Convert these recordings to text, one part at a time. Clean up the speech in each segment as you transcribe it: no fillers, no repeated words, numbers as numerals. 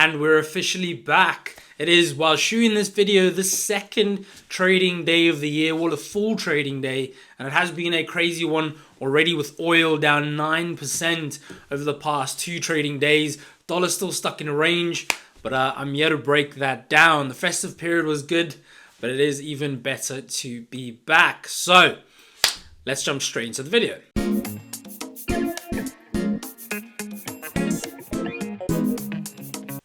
and we're officially back. It is, while shooting this video, the second trading day of the year, well, a full trading day, and it has been a crazy one already with oil down 9% over the past 2 trading days. Dollar still stuck in a range, but I'm here to break that down. The festive period was good, but it is even better to be back. So let's jump straight into the video.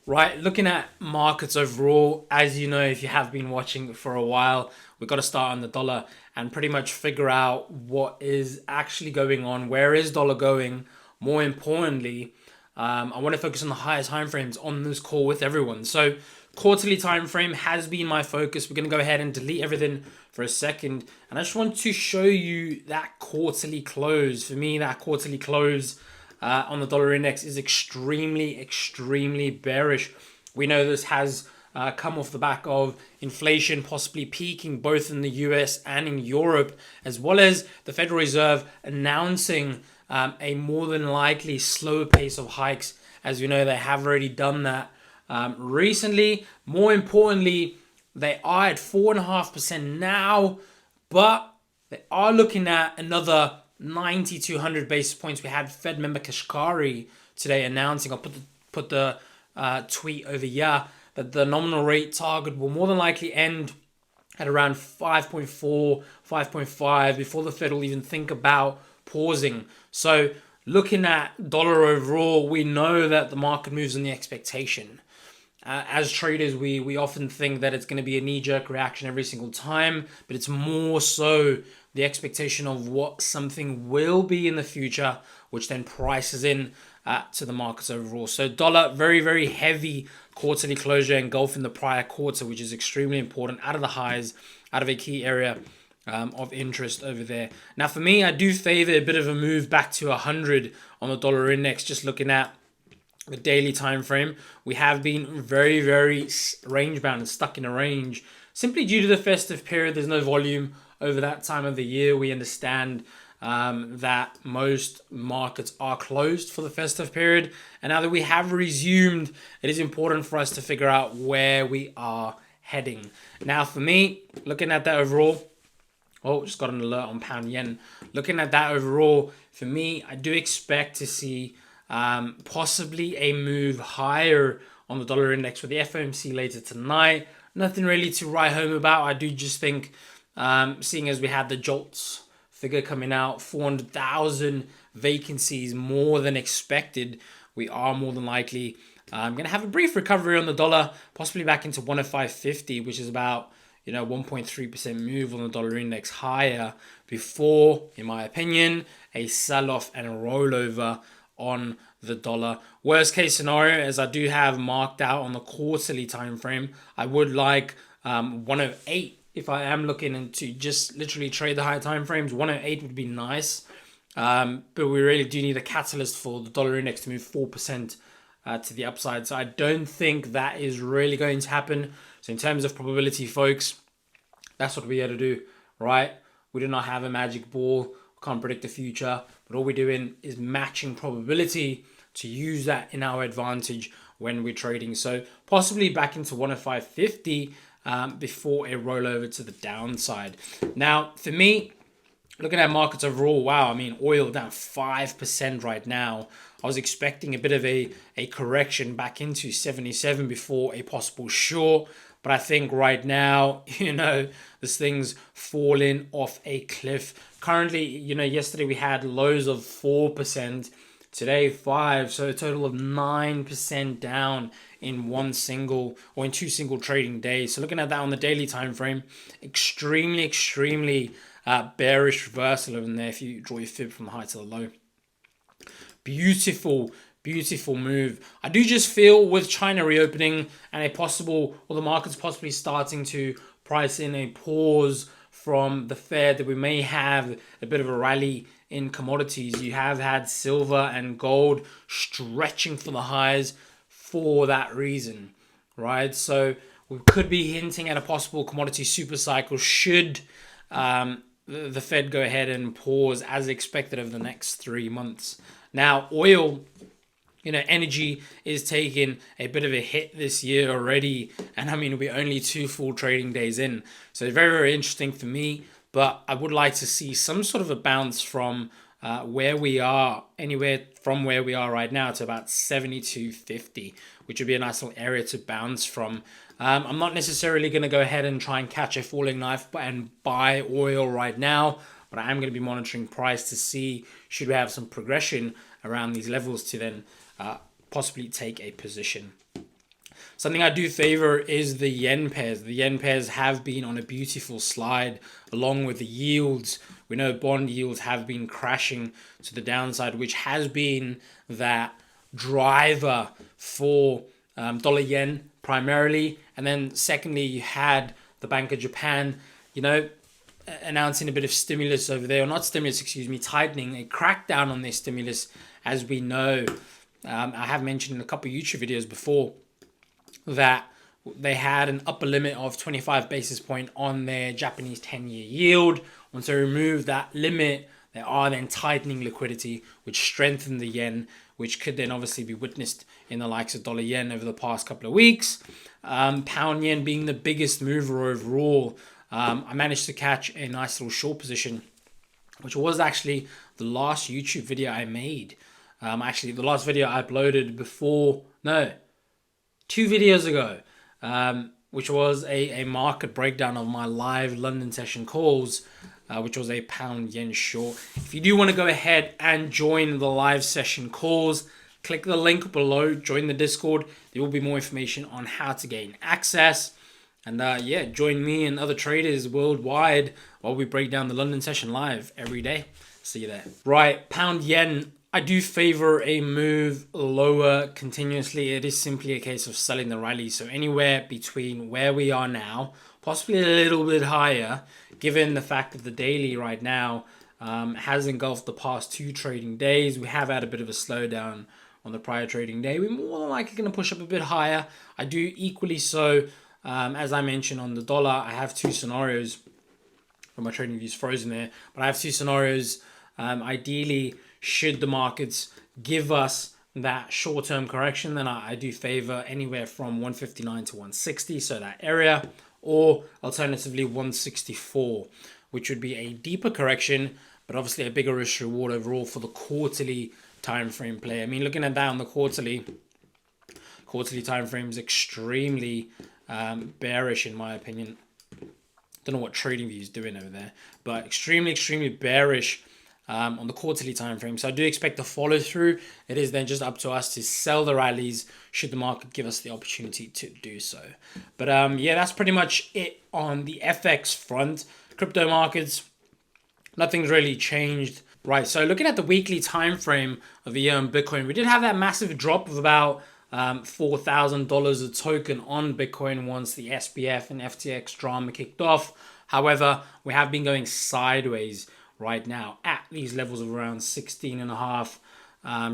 Right, looking at markets overall, as you know, if you have been watching for a while, we've got to start on the dollar and pretty much figure out what is actually going on. Where is dollar going? More importantly, I want to focus on the higher time frames on this call with everyone. So quarterly time frame has been my focus. We're going to go ahead and delete everything for a second. And I just want to show you that quarterly close. For me, that quarterly close on the dollar index is extremely bearish. We know this has come off the back of inflation possibly peaking both in the US and in Europe, as well as the Federal Reserve announcing a more than likely slower pace of hikes. As you know, they have already done that recently. More importantly, they are at 4.5% now, but they are looking at another 90 to 100 basis points. We had Fed member Kashkari today announcing, I'll put the tweet over here, that the nominal rate target will more than likely end at around 5.4, 5.5 before the Fed will even think about pausing. So looking at dollar overall, we know that the market moves on the expectation. As traders, we often think that it's going to be a knee-jerk reaction every single time, but it's more so the expectation of what something will be in the future, which then prices in to the markets overall. So dollar, very heavy quarterly closure engulfing the prior quarter, which is extremely important, out of the highs, out of a key area of interest over there. Now, for me, I do favor a bit of a move back to 100 on the dollar index, just looking at the daily time frame. We have been very range bound and stuck in a range simply due to the festive period. There's no volume over that time of the year. We understand that most markets are closed for the festive period, and now that we have resumed, it is important for us to figure out where we are heading. Now, for me, looking at that overall, just got an alert on pound yen. Looking at that overall, for me, I do expect to see possibly a move higher on the dollar index with the FOMC later tonight. Nothing really to write home about. I do just think, seeing as we had the JOLTS figure coming out, 400,000 vacancies more than expected, we are more than likely going to have a brief recovery on the dollar, possibly back into 105.50, which is about 1.3% move on the dollar index higher before, in my opinion, a sell-off and a rollover on the dollar. Worst case scenario, as I do have marked out on the quarterly time frame, I would like 108 if I am looking into just literally trade the higher time frames. 108 would be nice, but we really do need a catalyst for the dollar index to move 4% to the upside. So I don't think that is really going to happen. So in terms of probability, folks, that's what we had to do, right? We do not have a magic ball. Can't predict the future, but all we're doing is matching probability to use that in our advantage when we're trading. So possibly back into 105.50 before a rollover to the downside. Now, for me, looking at markets overall, wow, I mean, oil down 5% right now. I was expecting a bit of a correction back into 77 before a possible short. But I think right now, this thing's falling off a cliff. Currently, yesterday we had lows of 4%, today 5%, so a total of 9% down in in 2 single trading days. So looking at that on the daily time frame, extremely bearish reversal over there if you draw your fib from the high to the low. Beautiful move. I do just feel with China reopening and the market's possibly starting to price in a pause from the Fed, that we may have a bit of a rally in commodities. You have had silver and gold stretching for the highs for that reason, right? So we could be hinting at a possible commodity super cycle should the Fed go ahead and pause as expected over the next 3 months. Now, oil Energy is taking a bit of a hit this year already. And I mean, we're only 2 full trading days in. So very, very interesting for me. But I would like to see some sort of a bounce from where we are, anywhere from where we are right now to about 72.50, which would be a nice little area to bounce from. I'm not necessarily going to go ahead and try and catch a falling knife and buy oil right now, but I am going to be monitoring price to see should we have some progression around these levels to then possibly take a position. Something I do favor is the yen pairs. The yen pairs have been on a beautiful slide along with the yields. We know bond yields have been crashing to the downside, which has been that driver for dollar yen primarily. And then secondly, you had the Bank of Japan, announcing a bit of stimulus over there, or not stimulus, excuse me, tightening, a crackdown on their stimulus, as we know. I have mentioned in a couple of YouTube videos before that they had an upper limit of 25 basis point on their Japanese 10-year yield. Once they remove that limit, they are then tightening liquidity, which strengthened the yen, which could then obviously be witnessed in the likes of dollar yen over the past couple of weeks. Pound yen being the biggest mover overall. I managed to catch a nice little short position, which was actually the last YouTube video I made. Actually, the last video I uploaded 2 videos ago, which was a market breakdown of my live London session calls, which was a pound yen short. If you do want to go ahead and join the live session calls, click the link below, join the Discord. There will be more information on how to gain access. And join me and other traders worldwide while we break down the London session live every day. See you there. Right, pound yen. I do favor a move lower continuously. It is simply a case of selling the rally. So anywhere between where we are now, possibly a little bit higher, given the fact that the daily right now has engulfed the past 2 trading days. We have had a bit of a slowdown on the prior trading day. We're more than likely going to push up a bit higher. I do equally so. As I mentioned on the dollar, I have 2 scenarios. My trading view's frozen there, but I have 2 scenarios. Ideally, should the markets give us that short-term correction, then I do favor anywhere from 159 to 160, so that area, or alternatively 164, which would be a deeper correction, but obviously a bigger risk reward overall for the quarterly time frame play. I mean, looking at that on the quarterly time frame is extremely bearish in my opinion. Don't know what TradingView is doing over there, but extremely bearish on the quarterly time frame. So I do expect a follow through. It is then just up to us to sell the rallies should the market give us the opportunity to do so. But that's pretty much it on the FX front. Crypto markets, nothing's really changed. Right, so looking at the weekly time frame of the year on Bitcoin, we did have that massive drop of about $4,000 a token on Bitcoin once the SBF and FTX drama kicked off. However, we have been going sideways right now at these levels of around 16.5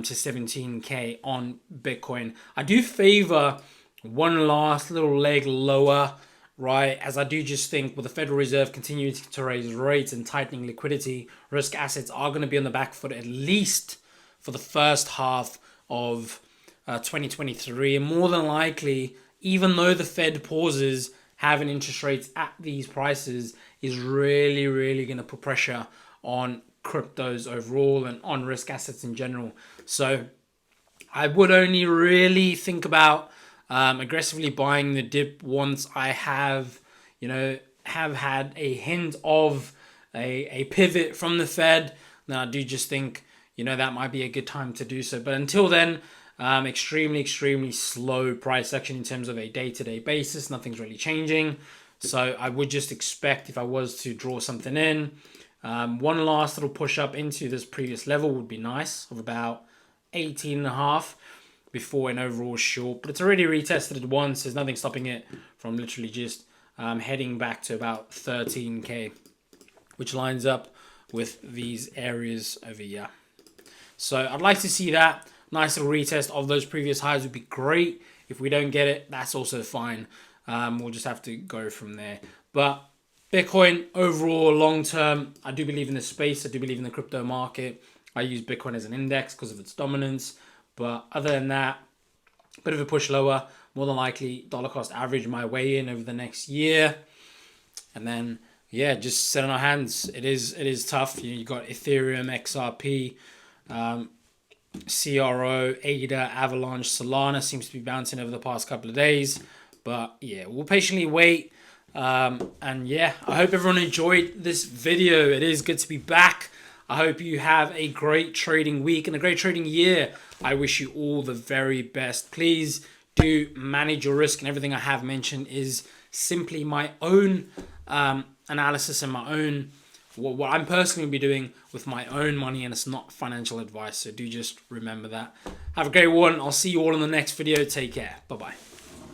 to 17k on Bitcoin. I do favor one last little leg lower, right? As I do just think with the Federal Reserve continuing to raise rates and tightening liquidity, risk assets are going to be on the back foot at least for the first half of 2023, and more than likely, even though the Fed pauses, having interest rates at these prices is really going to put pressure on cryptos overall and on risk assets in general. So I would only really think about aggressively buying the dip once I have had a hint of a pivot from the Fed. Now I do just think that might be a good time to do so, but until then, extremely slow price action in terms of a day-to-day basis. Nothing's really changing. So I would just expect, if I was to draw something in, one last little push up into this previous level would be nice, of about 18.5 before an overall short. But it's already retested it once. There's nothing stopping it from literally just heading back to about 13k, which lines up with these areas over here. So I'd like to see that. Nice little retest of those previous highs would be great. If we don't get it, that's also fine. We'll just have to go from there. But Bitcoin overall, long term, I do believe in the space. I do believe in the crypto market. I use Bitcoin as an index because of its dominance. But other than that, bit of a push lower, more than likely dollar cost average my way in over the next year. And then, yeah, just sit on our hands. It is tough. You got Ethereum, XRP, CRO, ADA, Avalanche, Solana seems to be bouncing over the past couple of days. But yeah, we'll patiently wait. And yeah, I hope everyone enjoyed this video. It is good to be back. I hope you have a great trading week and a great trading year. I wish you all the very best. Please do manage your risk, and everything I have mentioned is simply my own analysis and my own what I'm personally be doing with my own money, and it's not financial advice. So do just remember that. Have a great one. I'll see you all in the next video. Take care. Bye-bye.